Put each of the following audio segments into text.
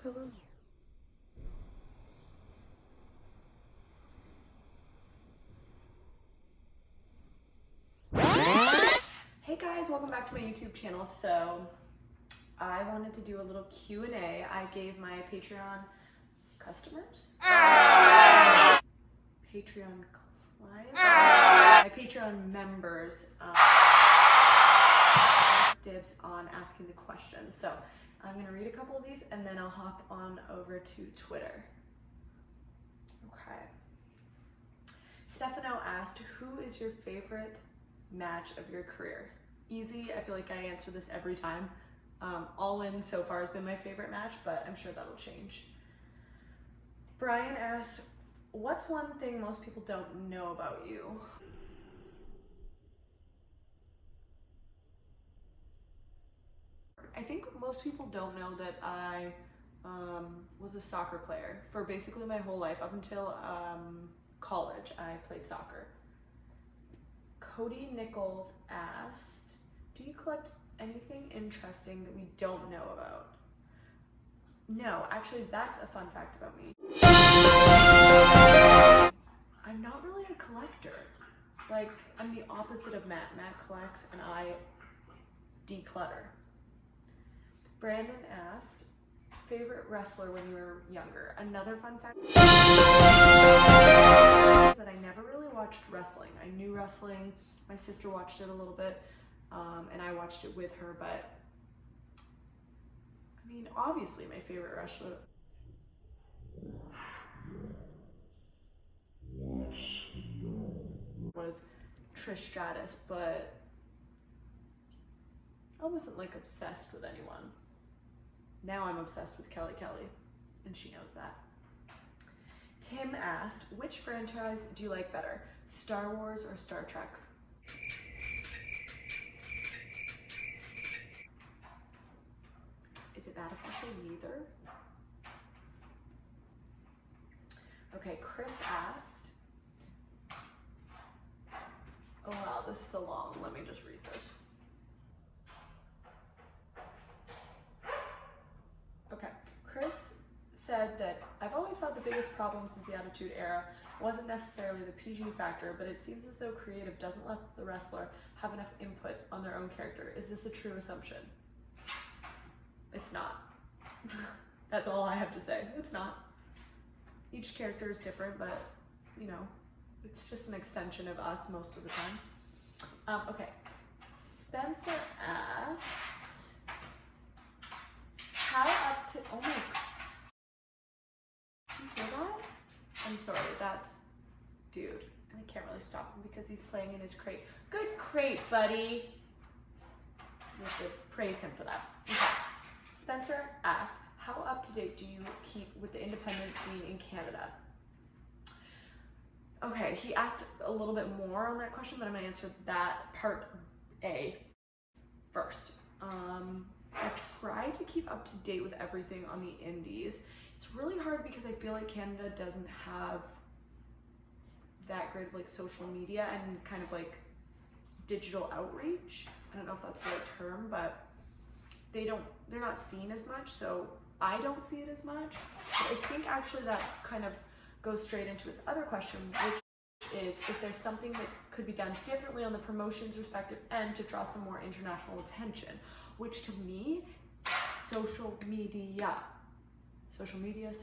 pillow. Hey guys, welcome back to my YouTube channel. So I wanted to do a little Q&A. I gave my Patreon customers, Patreon clients, my Patreon members dibs on asking the questions. So I'm gonna read a couple of these and then I'll hop on over to Twitter. Okay. Stefano asked, who is your favorite match of your career? Easy. I feel like I answer this every time. All In so far has been my favorite match, but I'm sure that'll change. Brian asked, what's one thing most people don't know about you? I think most people don't know that I was a soccer player for basically my whole life. Up until college, I played soccer. Cody Nichols asked, do you collect anything interesting that we don't know about? No, actually that's a fun fact about me. I'm not really a collector. Like, I'm the opposite of Matt. Matt collects and I declutter. Brandon asked, favorite wrestler when you were younger? Another fun fact is that I never really watched wrestling. I knew wrestling, my sister watched it a little bit, and I watched it with her, but I mean, obviously my favorite wrestler was Trish Stratus, but I wasn't like obsessed with anyone. Now I'm obsessed with Kelly Kelly, and she knows that. Tim asked, which franchise do you like better, Star Wars or Star Trek? Is it bad if I say neither? Okay, Chris asked, oh wow, this is a long, let me just read this. Okay, Chris said that I've always thought the biggest problem since the Attitude Era wasn't necessarily the PG factor, but it seems as though creative doesn't let the wrestler have enough input on their own character. Is this a true assumption? It's not. That's all I have to say. It's not. Each character is different, but you know, it's just an extension of us most of the time. Okay, Spencer asks, how up to, oh my, do you hear that? I'm sorry, that's dude. And I can't really stop him because he's playing in his crate. Good crate, buddy. We have to praise him for that. Okay. Spencer asked, how up to date do you keep with the independent scene in Canada? Okay, he asked a little bit more on that question, but I'm gonna answer that part A first. I try to keep up to date with everything on the indies. It's really hard because I feel like Canada doesn't have that great of like social media and kind of like digital outreach. I don't know if that's the right term, but they're not seen as much, so I don't see it as much. But I think actually that kind of goes straight into his other question, which is there something that could be done differently on the promotions respective end to draw some more international attention? Which to me, social media. Social media,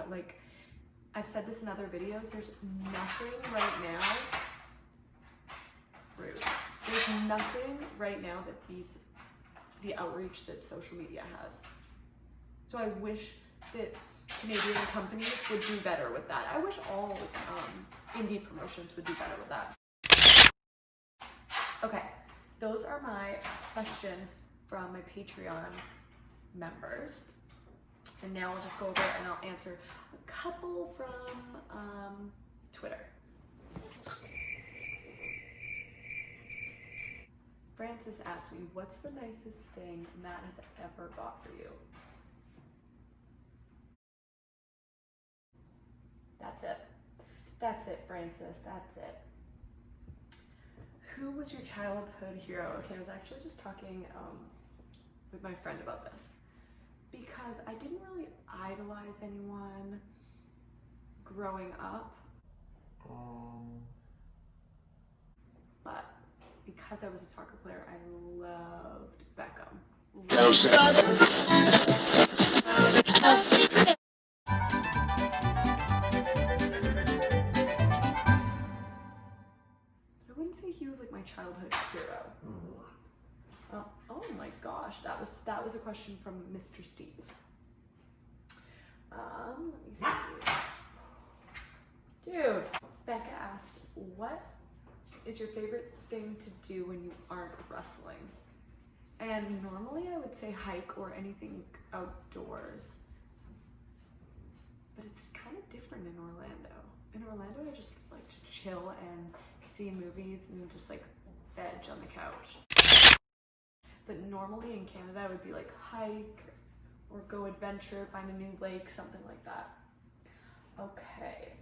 like I've said this in other videos, there's nothing right now, rude. There's nothing right now that beats the outreach that social media has. So I wish that Canadian companies would do better with that. I wish all indie promotions would do better with that. Okay, those are my questions from my Patreon members. And now I'll just go over and I'll answer a couple from Twitter. Francis asked me, what's the nicest thing Matt has ever bought for you? That's it. That's it, Francis. That's it. Who was your childhood hero? Okay, I was actually just talking with my friend about this. because I didn't really idolize anyone growing up. But because I was a soccer player, I loved Beckham. I wouldn't say he was like my childhood hero. Oh my gosh, that was a question from Mr. Steve. Let me see. Dude, Becca asked, what is your favorite thing to do when you aren't wrestling? And normally I would say hike or anything outdoors. But it's kind of different in Orlando. In Orlando, I just like to chill and see movies and just like veg on the couch. But normally in Canada, I would be like hike or go adventure, find a new lake, something like that. Okay.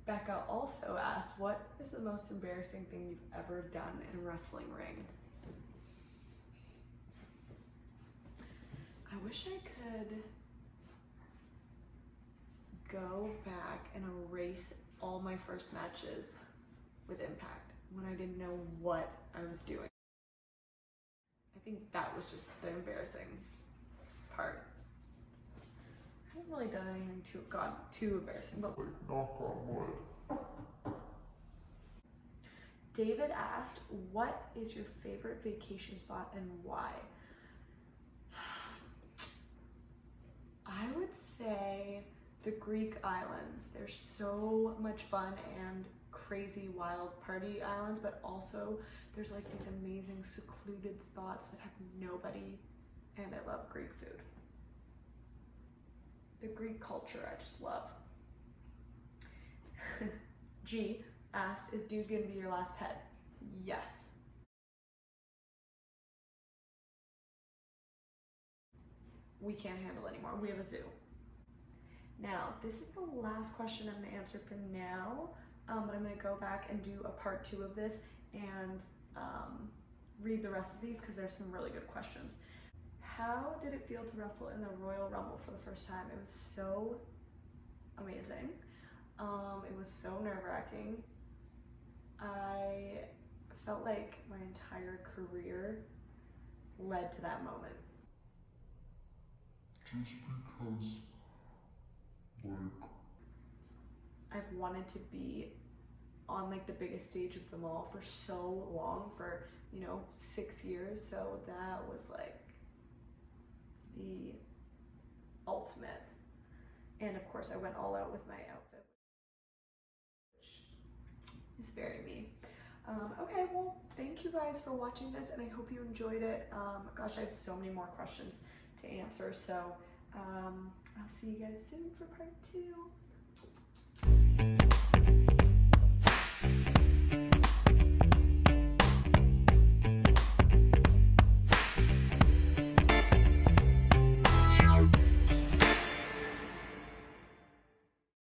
Becca also asked, what is the most embarrassing thing you've ever done in a wrestling ring? I wish I could go back and erase all my first matches with Impact when I didn't know what I was doing. I think that was just the embarrassing part. I haven't really done anything too embarrassing, but like knock on wood. David asked, what is your favorite vacation spot and why? I would say the Greek islands. They're so much fun and crazy wild party islands, but also there's like these amazing secluded spots that have nobody, and I love Greek food. The Greek culture I just love. G asked, is Dude gonna be your last pet? Yes. We can't handle anymore. We have a zoo. Now, this is the last question I'm gonna answer for now, but I'm gonna go back and do a part 2 of this and read the rest of these because there's some really good questions. How did it feel to wrestle in the Royal Rumble for the first time? It was so amazing. It was so nerve-wracking. I felt like my entire career led to that moment. Just because, like, I've wanted to be on like the biggest stage of them all for so long, for 6 years, so that was like the ultimate. And of course I went all out with my outfit, which is very me. Okay, well, thank you guys for watching this, and I hope you enjoyed it. Gosh, I have so many more questions to answer, so I'll see you guys soon for part 2.